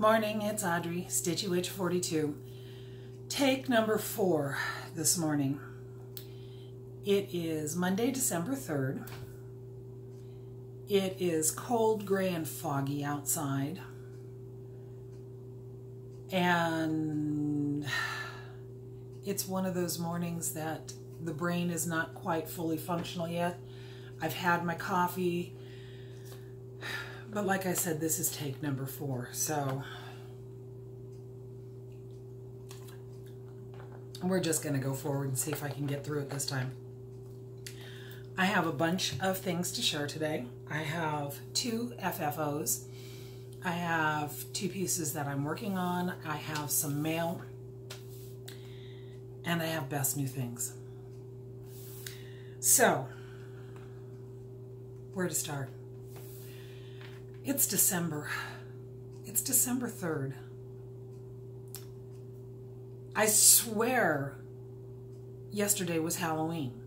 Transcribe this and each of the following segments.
Morning, it's Audrey, Stitchy Witch 42. Take number 4 this morning. It is Monday, December 3rd. It is cold, gray, and foggy outside. And it's one of those mornings that the brain is not quite fully functional yet. I've had my coffee. But like I said, this is take number 4, so we're just going to go forward and see if I can get through it this time. I have a bunch of things to share today. I have 2 FFOs. I have 2 pieces that I'm working on. I have some mail. And I have best new things. So, where to start? It's December. It's December 3rd. I swear yesterday was Halloween.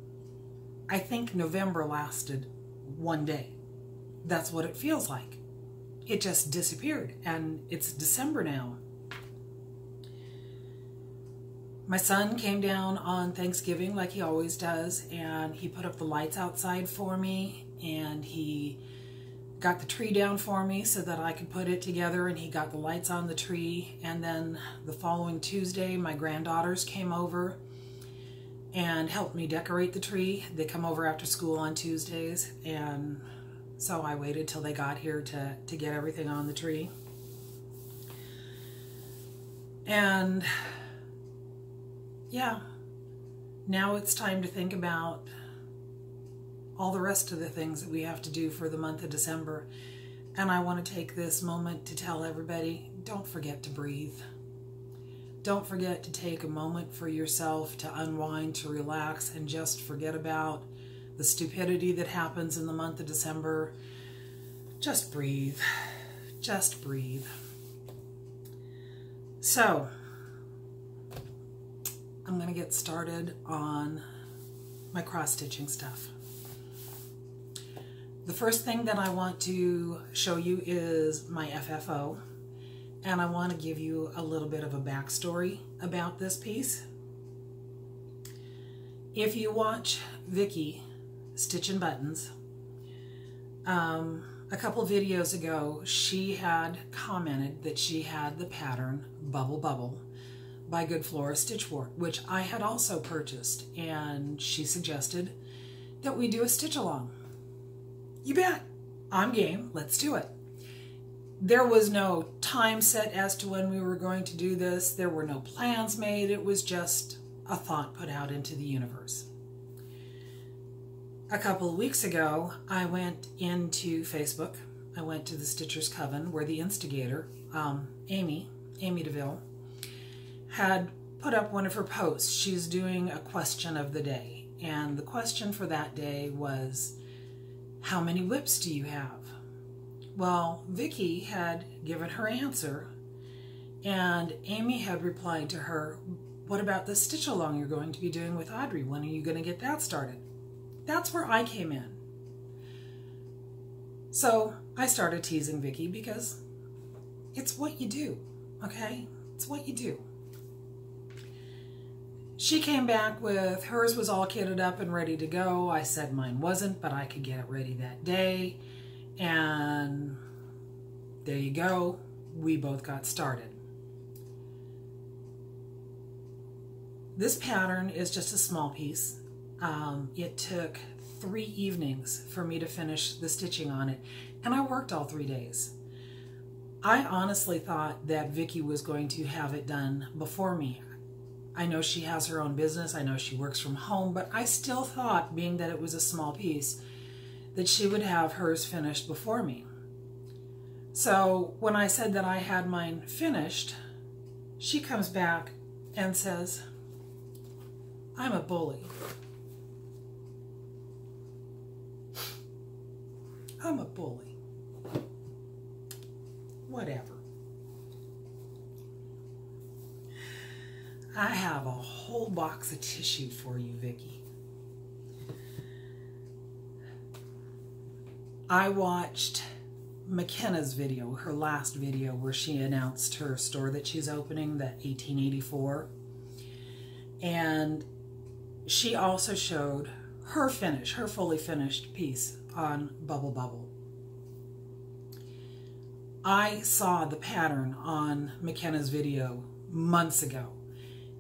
I think November lasted one day. That's what it feels like. It just disappeared, and it's December now. My son came down on Thanksgiving like he always does, and he put up the lights outside for me, and he got the tree down for me so that I could put it together, and he got the lights on the tree. And then the following Tuesday, my granddaughters came over and helped me decorate the tree. They come over after school on Tuesdays, and so I waited till they got here to get everything on the tree. And yeah, now it's time to think about all the rest of the things that we have to do for the month of December. And I want to take this moment to tell everybody, don't forget to breathe. Don't forget to take a moment for yourself to unwind, to relax, and just forget about the stupidity that happens in the month of December. Just breathe. Just breathe. So, I'm going to get started on my cross-stitching stuff. The first thing that I want to show you is my FFO, and I want to give you a little bit of a backstory about this piece. If you watch Vicky Stitching Buttons, a couple videos ago she had commented that she had the pattern Bubble Bubble by Good Flora Stitchwort, which I had also purchased, and she suggested that we do a stitch along. You bet. I'm game. Let's do it. There was no time set as to when we were going to do this. There were no plans made. It was just a thought put out into the universe. A couple of weeks ago, I went into Facebook. I went to the Stitcher's Coven, where the instigator, Amy DeVille, had put up one of her posts. She's doing a question of the day. And the question for that day was, how many whips do you have? Well, Vicky had given her answer, and Amy had replied to her, what about the stitch along you're going to be doing with Audrey? When are you going to get that started? That's where I came in. So I started teasing Vicky because it's what you do, okay? It's what you do. She came back with hers was all kitted up and ready to go. I said mine wasn't, but I could get it ready that day. And there you go. We both got started. This pattern is just a small piece. It took 3 evenings for me to finish the stitching on it, and I worked all 3 days. I honestly thought that Vicky was going to have it done before me. I know she has her own business, I know she works from home, but I still thought, being that it was a small piece, that she would have hers finished before me. So when I said that I had mine finished, she comes back and says, I'm a bully. I'm a bully. Whatever. I have a whole box of tissue for you, Vicky. I watched McKenna's video, her last video where she announced her store that she's opening, the 1884. And she also showed her finish, her fully finished piece on Bubble Bubble. I saw the pattern on McKenna's video months ago.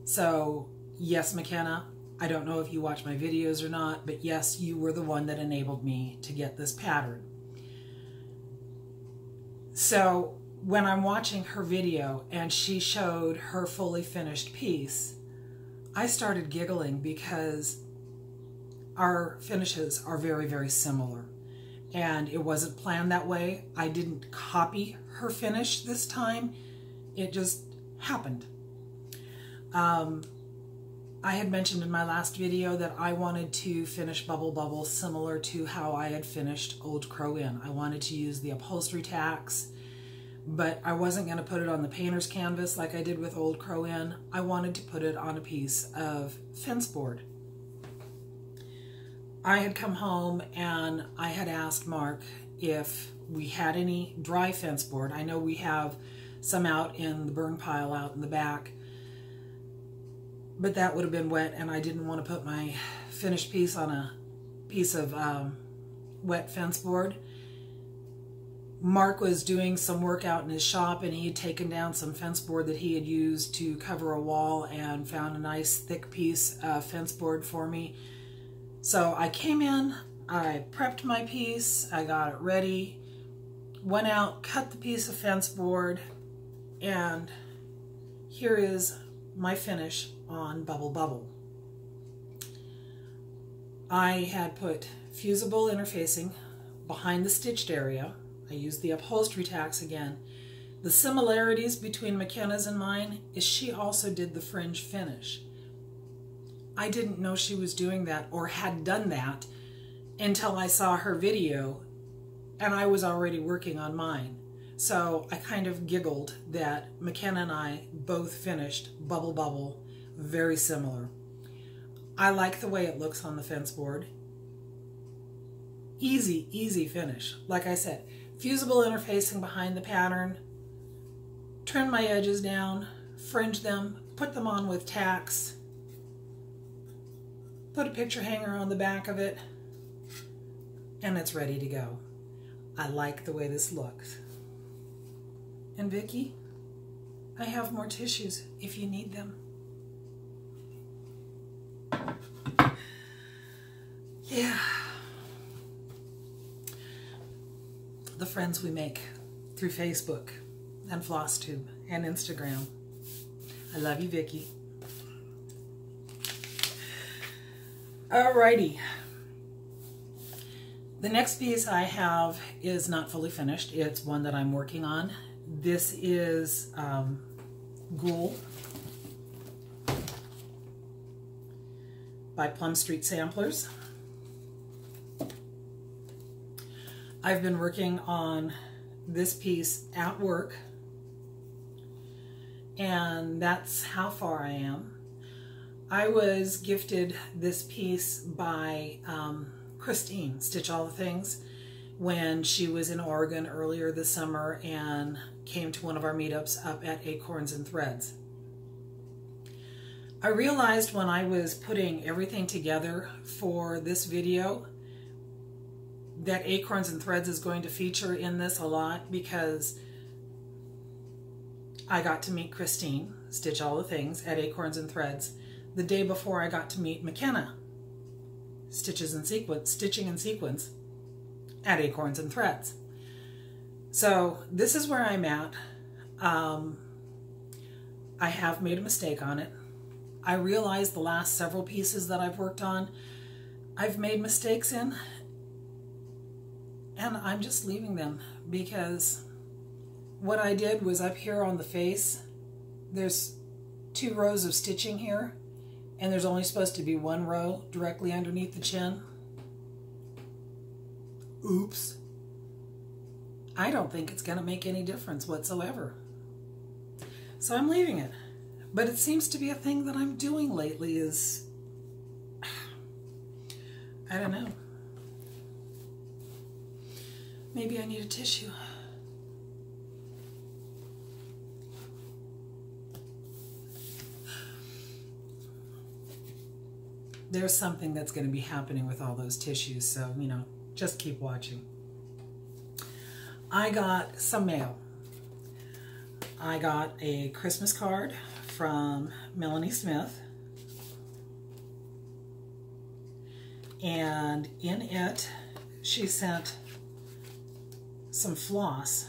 So yes, McKenna, I don't know if you watch my videos or not, but yes, you were the one that enabled me to get this pattern. So when I'm watching her video and she showed her fully finished piece, I started giggling because our finishes are very, very similar. And it wasn't planned that way. I didn't copy her finish this time. It just happened. I had mentioned in my last video that I wanted to finish Bubble Bubble similar to how I had finished Old Crow Inn. I wanted to use the upholstery tacks, but I wasn't going to put it on the painter's canvas like I did with Old Crow Inn. I wanted to put it on a piece of fence board. I had come home and I had asked Mark if we had any dry fence board. I know we have some out in the burn pile out in the back, but that would have been wet and I didn't want to put my finished piece on a piece of wet fence board. Mark was doing some work out in his shop and he had taken down some fence board that he had used to cover a wall and found a nice thick piece of fence board for me. So I came in, I prepped my piece, I got it ready, went out, cut the piece of fence board, and here is my finish on Bubble Bubble. I had put fusible interfacing behind the stitched area. I used the upholstery tacks again. The similarities between McKenna's and mine is she also did the fringe finish. I didn't know she was doing that or had done that until I saw her video and I was already working on mine. So I kind of giggled that McKenna and I both finished Bubble Bubble very similar. I like the way it looks on the fence board. Easy, easy finish. Like I said, fusible interfacing behind the pattern, trim my edges down, fringe them, put them on with tacks, put a picture hanger on the back of it, and it's ready to go. I like the way this looks. And Vicki, I have more tissues if you need them. Yeah. The friends we make through Facebook and FlossTube and Instagram. I love you, Vicki. Alrighty. The next piece I have is not fully finished. It's one that I'm working on. This is Ghoul by Plum Street Samplers. I've been working on this piece at work, and that's how far I am. I was gifted this piece by Christine, Stitch All the Things, when she was in Oregon earlier this summer and came to one of our meetups up at Acorns and Threads. I realized when I was putting everything together for this video that Acorns and Threads is going to feature in this a lot because I got to meet Christine, Stitch All the Things, at Acorns and Threads the day before I got to meet McKenna, Stitching in Sequence, at Acorns and Threads. So this is where I'm at. I have made a mistake on it. I realized the last several pieces that I've worked on, I've made mistakes in, and I'm just leaving them because what I did was up here on the face, there's 2 rows of stitching here, and there's only supposed to be 1 row directly underneath the chin. Oops. I don't think it's going to make any difference whatsoever. So I'm leaving it. But it seems to be a thing that I'm doing lately is, I don't know. Maybe I need a tissue. there's something that's going to be happening with all those tissues. So, you know, just keep watching. I got some mail. I got a Christmas card from Melanie Smith. And in it, she sent some floss.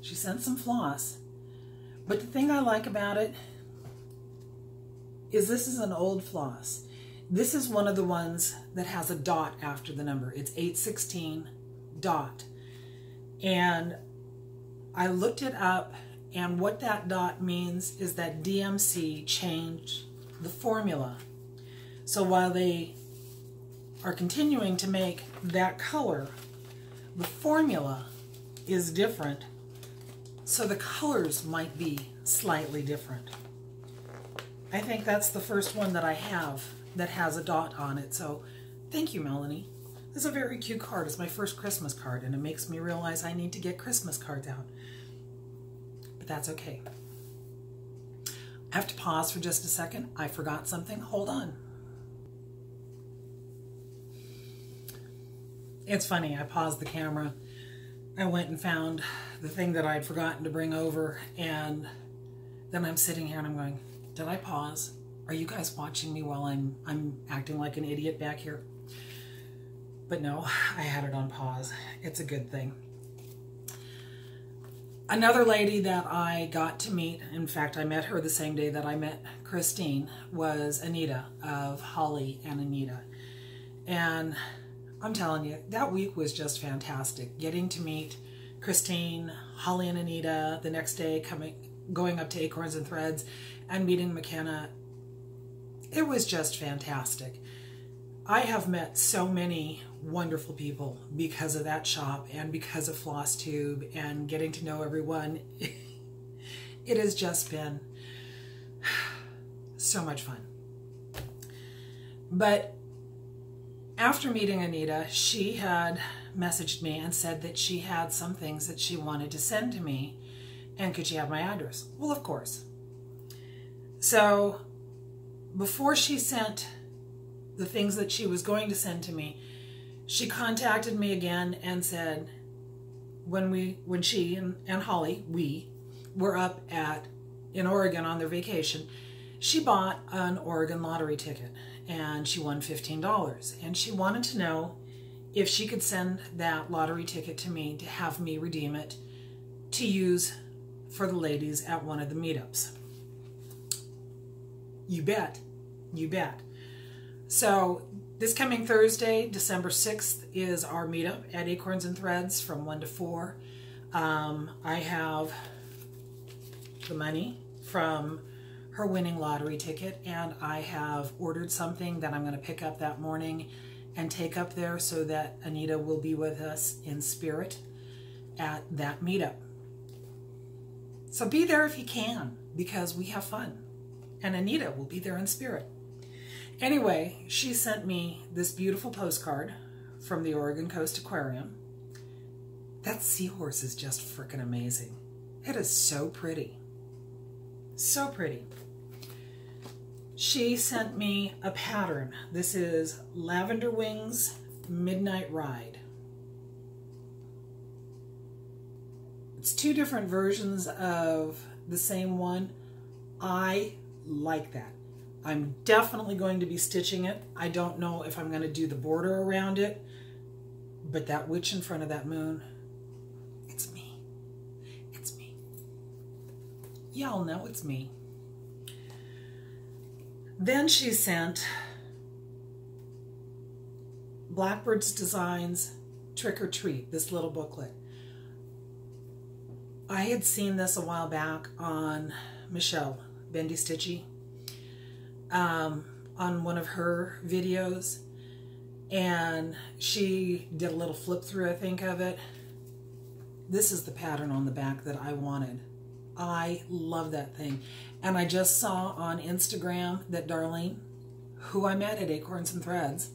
She sent some floss. But the thing I like about it is this is an old floss. This is one of the ones that has a dot after the number. It's 816 dot. And I looked it up, and what that dot means is that DMC changed the formula. So while they are continuing to make that color, the formula is different. So the colors might be slightly different. I think that's the first one that I have that has a dot on it. So thank you, Melanie. This is a very cute card. It's my first Christmas card, and it makes me realize I need to get Christmas cards out. But that's okay. I have to pause for just a second. I forgot something. Hold on. It's funny. I paused the camera. I went and found the thing that I'd forgotten to bring over, and then I'm sitting here and I'm going, did I pause? Are you guys watching me while I'm acting like an idiot back here? But no, I had it on pause. It's a good thing. Another lady that I got to meet, in fact, I met her the same day that I met Christine, was Anita of Holly and Anita. And I'm telling you, that week was just fantastic. Getting to meet Christine, Holly and Anita, the next day going up to Acorns and Threads and meeting McKenna. It was just fantastic. I have met so many wonderful people because of that shop and because of Floss Tube and getting to know everyone. It has just been so much fun. But after meeting Anita, she had messaged me and said that she had some things that she wanted to send to me, and could she have my address? Well, of course. So before she sent the things that she was going to send to me, she contacted me again and said when she and Holly, we were up in Oregon on their vacation, she bought an Oregon lottery ticket and she won $15, and she wanted to know if she could send that lottery ticket to me to have me redeem it to use for the ladies at one of the meetups. You bet. You bet. So this coming Thursday, December 6th, is our meetup at Acorns and Threads from 1 to 4. I have the money from her winning lottery ticket, and I have ordered something that I'm going to pick up that morning and take up there so that Anita will be with us in spirit at that meetup. So be there if you can, because we have fun. And Anita will be there in spirit. Anyway, she sent me this beautiful postcard from the Oregon Coast Aquarium. That seahorse is just freaking amazing. It is so pretty. So pretty. She sent me a pattern. This is Lavender Wings Midnight Ride. It's two different versions of the same one. I like that. I'm definitely going to be stitching it. I don't know if I'm going to do the border around it, but that witch in front of that moon, it's me. It's me. Y'all know it's me. Then she sent Blackbird's Designs Trick or Treat, this little booklet. I had seen this a while back on Michelle Bendy Stitchy, on one of her videos, and she did a little flip through, I think, of it. This is the pattern on the back that I wanted. I love that thing. And I just saw on Instagram that Darlene, who I met at Acorns and Threads,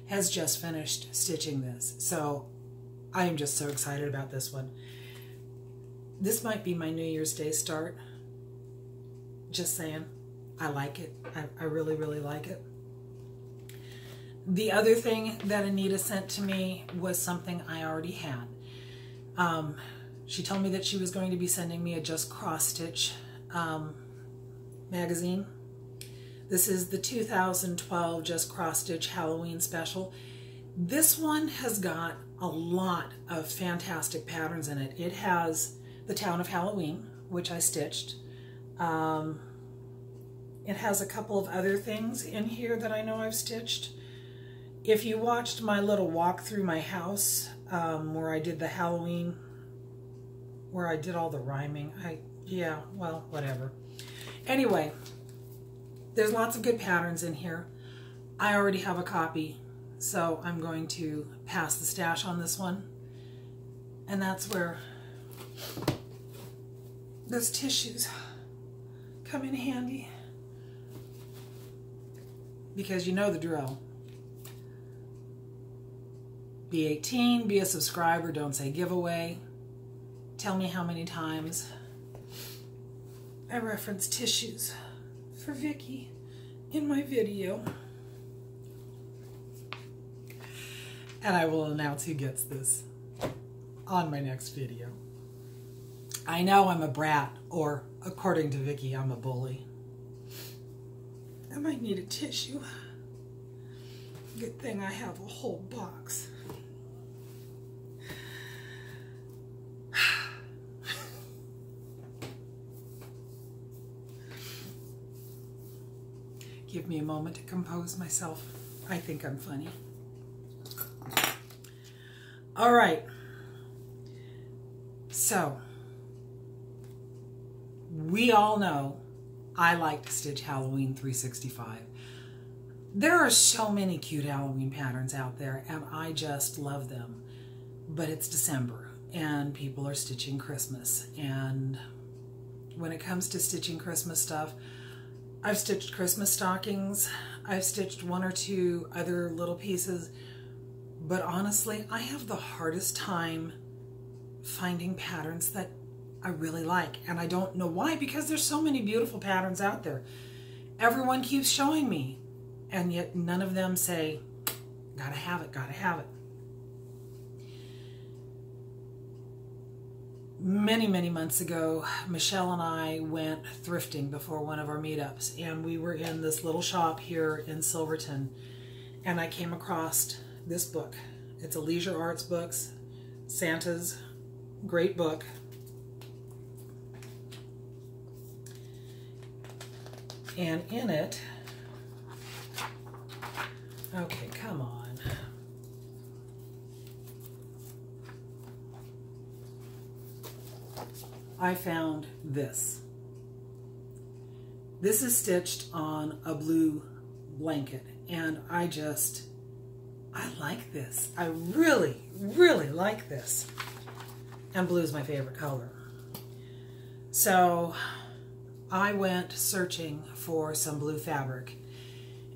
has just finished stitching this. So I am just so excited about this one. This might be my New Year's Day start Just saying. I like it. I really, really like it. The other thing that Anita sent to me was something I already had. She told me that she was going to be sending me a Just Cross Stitch magazine. This is the 2012 Just Cross Stitch Halloween special. This one has got a lot of fantastic patterns in it. It has the Town of Halloween, which I stitched. It has a couple of other things in here that I know I've stitched. If you watched my little walk through my house, where I did the Halloween, where I did all the rhyming, yeah, well, whatever. Anyway, there's lots of good patterns in here. I already have a copy, so I'm going to pass the stash on this one. And that's where those tissues come in handy. Because you know the drill. Be 18, be a subscriber, don't say giveaway. Tell me how many times I reference tissues for Vicky in my video. And I will announce who gets this on my next video. I know I'm a brat, or according to Vicky, I'm a bully. I might need a tissue. Good thing I have a whole box. Give me a moment to compose myself. I think I'm funny. All right. So, we all know I like to stitch Halloween 365. There are so many cute Halloween patterns out there, and I just love them. But it's December, and people are stitching Christmas. And when it comes to stitching Christmas stuff, I've stitched Christmas stockings. I've stitched one or two other little pieces. But honestly, I have the hardest time finding patterns that I really like. And I don't know why, because there's so many beautiful patterns out there. Everyone keeps showing me, and yet none of them say, gotta have it, gotta have it. Many, many months ago, Michelle and I went thrifting before one of our meetups, and we were in this little shop here in Silverton, and I came across this book. It's a Leisure Arts Books, Santa's great book. And in it, okay, come on. I found this. This is stitched on a blue blanket, and I like this. I really, really like this. And blue is my favorite color. So I went searching for some blue fabric,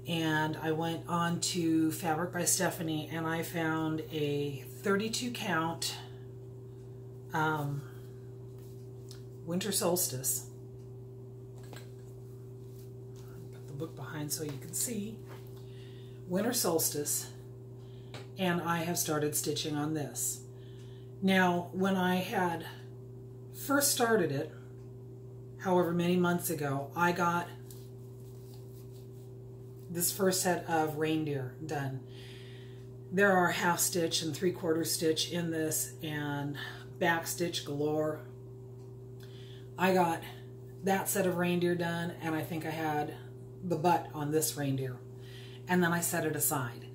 and I went on to Fabric by Stephanie, and I found a 32 count winter solstice. Put the book behind so you can see. Winter solstice, and I have started stitching on this. Now, when I had first started it, however many months ago, I got this first set of reindeer done. There are half stitch and 3/4 stitch in this, and back stitch galore. I got that set of reindeer done, and I think I had the butt on this reindeer, and then I set it aside.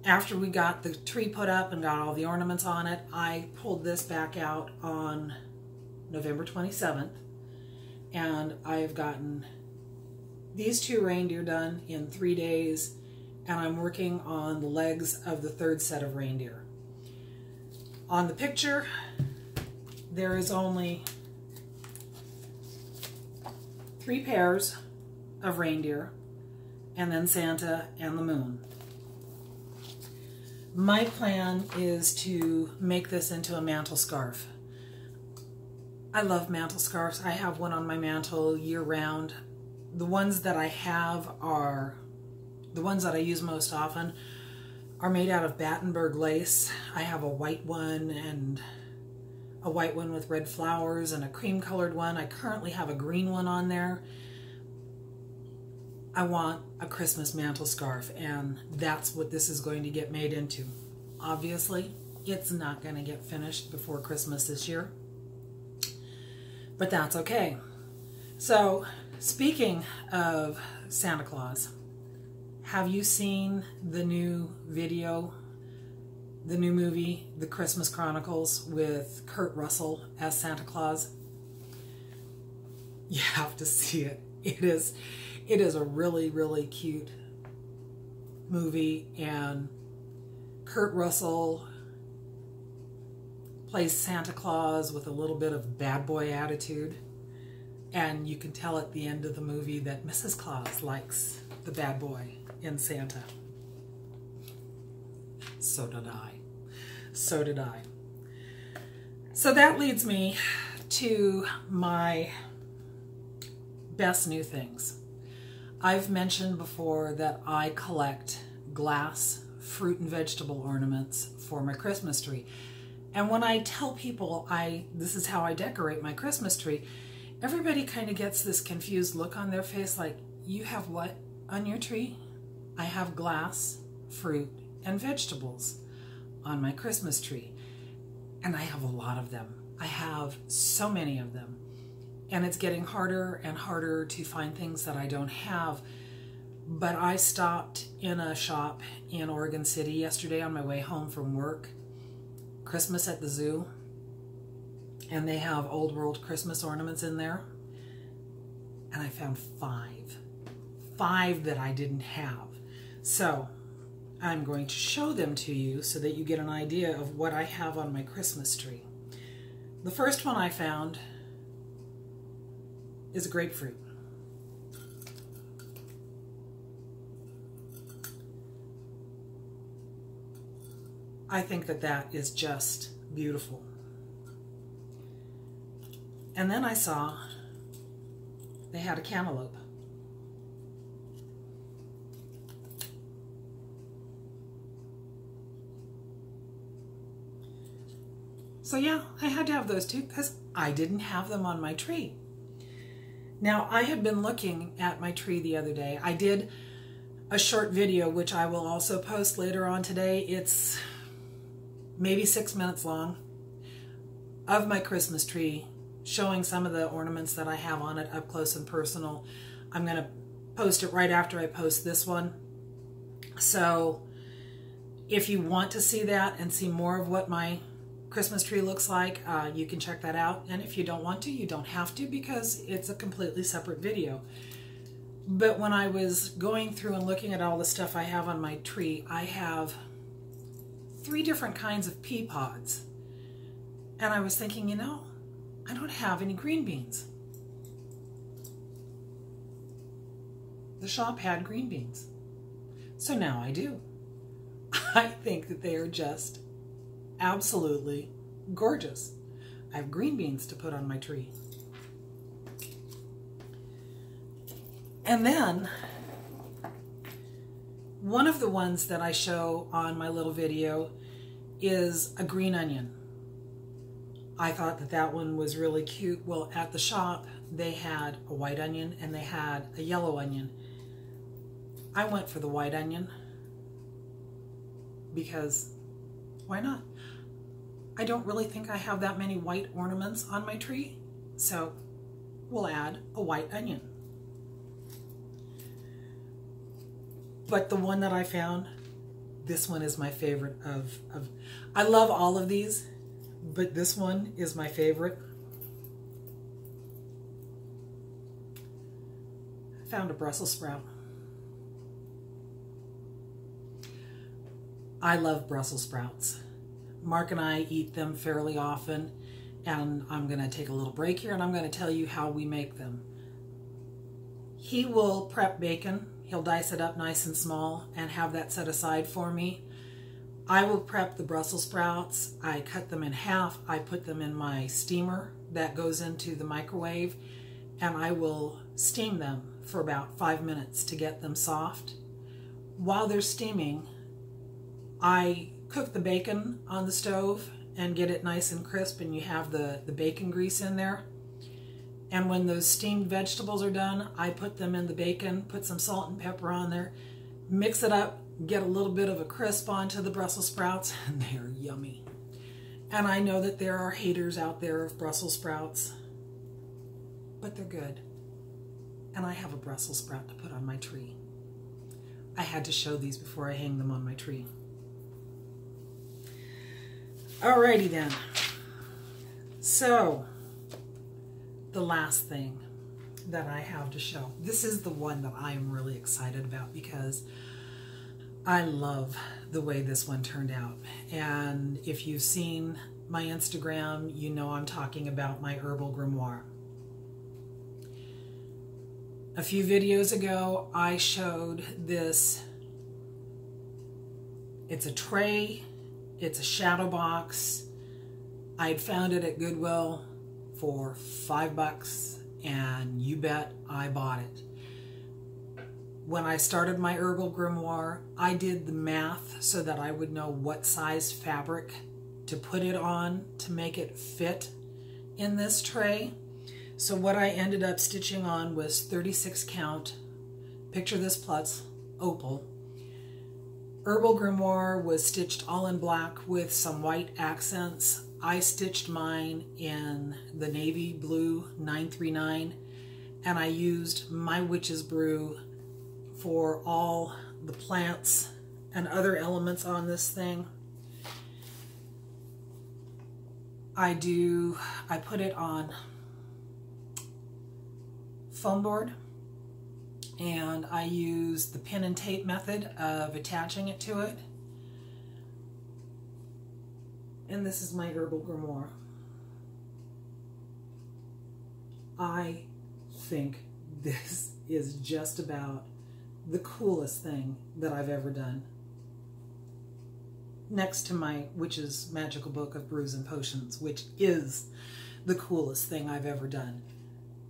After we got the tree put up and got all the ornaments on it, I pulled this back out on November 27th, and I've gotten these 2 reindeer done in 3 days, and I'm working on the legs of the 3rd set of reindeer. On the picture, there is only 3 pairs of reindeer, and then Santa and the moon. My plan is to make this into a mantle scarf. I love mantle scarves. I have one on my mantle year round. The ones that I have are, the ones that I use most often are made out of Battenberg lace. I have a white one and a white one with red flowers and a cream colored one. I currently have a green one on there. I want a Christmas mantle scarf, and that's what this is going to get made into. Obviously, it's not going to get finished before Christmas this year, but that's okay. So, speaking of Santa Claus, have you seen the new video, the new movie, The Christmas Chronicles, with Kurt Russell as Santa Claus? You have to see it. It is a really, really cute movie, and Kurt Russell plays Santa Claus with a little bit of bad boy attitude, and you can tell at the end of the movie that Mrs. Claus likes the bad boy in Santa. So did I. So did I. So that leads me to my best new things. I've mentioned before that I collect glass fruit and vegetable ornaments for my Christmas tree. And when I tell people this is how I decorate my Christmas tree, everybody kind of gets this confused look on their face like, you have what on your tree? I have glass, fruit, and vegetables on my Christmas tree. And I have a lot of them. I have so many of them. And it's getting harder and harder to find things that I don't have. But I stopped in a shop in Oregon City yesterday on my way home from work, Christmas at the Zoo, and they have old world Christmas ornaments in there. And I found five that I didn't have. So I'm going to show them to you so that you get an idea of what I have on my Christmas tree. The first one I found is a grapefruit. I think that that is just beautiful. And then I saw they had a cantaloupe. So yeah, I had to have those two because I didn't have them on my tree. Now, I had been looking at my tree the other day. I did a short video, which I will also post later on today. It's maybe 6 minutes long, of my Christmas tree, showing some of the ornaments that I have on it up close and personal. I'm going to post it right after I post this one. So if you want to see that and see more of what my Christmas tree looks like, you can check that out. And if you don't want to, you don't have to, because it's a completely separate video. But when I was going through and looking at all the stuff I have on my tree, I have 3 different kinds of pea pods. And I was thinking, you know, I don't have any green beans. The shop had green beans. So now I do. I think that they are just absolutely gorgeous. I have green beans to put on my tree. And then one of the ones that I show on my little video is a green onion. I thought that that one was really cute. Well, at the shop, they had a white onion and they had a yellow onion. I went for the white onion because why not? I don't really think I have that many white ornaments on my tree, so we'll add a white onion. But the one that I found, this one is my favorite I love all of these, but this one is my favorite. I found a Brussels sprout. I love Brussels sprouts. Mark and I eat them fairly often, and I'm going to take a little break here and I'm going to tell you how we make them. He will prep bacon. He'll dice it up nice and small and have that set aside for me. I will prep the Brussels sprouts. I cut them in half. I put them in my steamer that goes into the microwave, and I will steam them for about 5 minutes to get them soft. While they're steaming, I cook the bacon on the stove and get it nice and crisp, and you have the bacon grease in there. And when those steamed vegetables are done, I put them in the bacon, put some salt and pepper on there, mix it up, get a little bit of a crisp onto the Brussels sprouts, and they're yummy. And I know that there are haters out there of Brussels sprouts, but they're good. And I have a Brussels sprout to put on my tree. I had to show these before I hang them on my tree. Alrighty then. So, the last thing that I have to show. This is the one that I am really excited about because I love the way this one turned out. And if you've seen my Instagram, you know I'm talking about my Herbal Grimoire. A few videos ago, I showed this. It's a tray. It's a shadow box. I'd found it at Goodwill for $5, and you bet I bought it. When I started my Herbal Grimoire, I did the math so that I would know what size fabric to put it on to make it fit in this tray. So what I ended up stitching on was 36 count, picture this plus, opal. Herbal Grimoire was stitched all in black with some white accents. I stitched mine in the navy blue 939, and I used my witch's brew for all the plants and other elements on this thing. I put it on foam board, and I use the pin and tape method of attaching it to it. And this is my Herbal Grimoire. I think this is just about the coolest thing that I've ever done. Next to my Witch's Magical Book of Brews and Potions, which is the coolest thing I've ever done.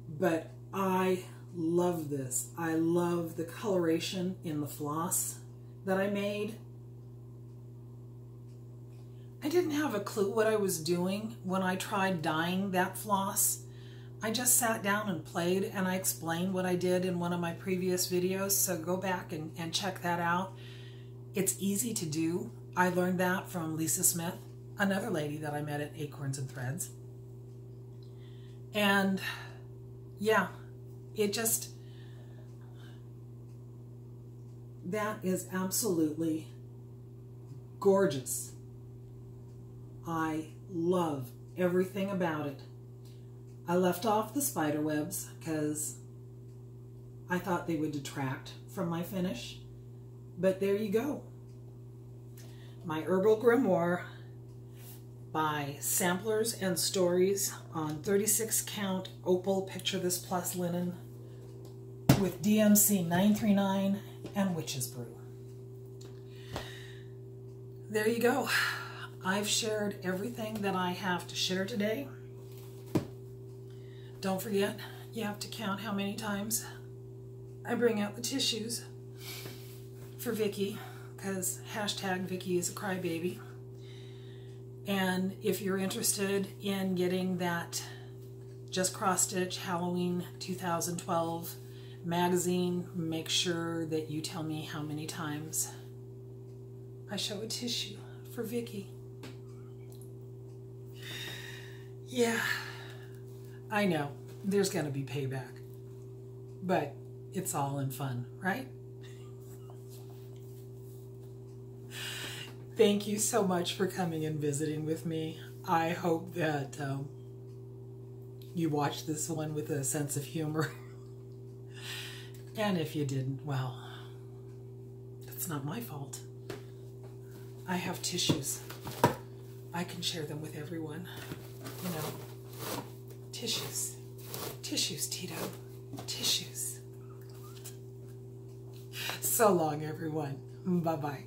But I love this. I love the coloration in the floss that I made. I didn't have a clue what I was doing when I tried dyeing that floss. I just sat down and played, and I explained what I did in one of my previous videos, so go back and check that out. It's easy to do. I learned that from Lisa Smith, another lady that I met at Acorns and Threads. And yeah, that is absolutely gorgeous. I love everything about it. I left off the spider webs because I thought they would detract from my finish, but there you go. My Herbal Grimoire by Samplers and Stories on 36 count opal Picture This Plus linen with DMC 939 and Witch's Brew. There you go. I've shared everything that I have to share today. Don't forget, you have to count how many times I bring out the tissues for Vicky, because hashtag Vicky is a crybaby. And if you're interested in getting that Just Cross Stitch Halloween 2012 magazine, make sure that you tell me how many times I show a tissue for Vicky. Yeah, I know there's going to be payback, but it's all in fun, right? Thank you so much for coming and visiting with me. I hope that you watched this one with a sense of humor. And if you didn't, well, that's not my fault. I have tissues. I can share them with everyone. You know, tissues. Tissues, Tito. Tissues. So long, everyone. Bye-bye.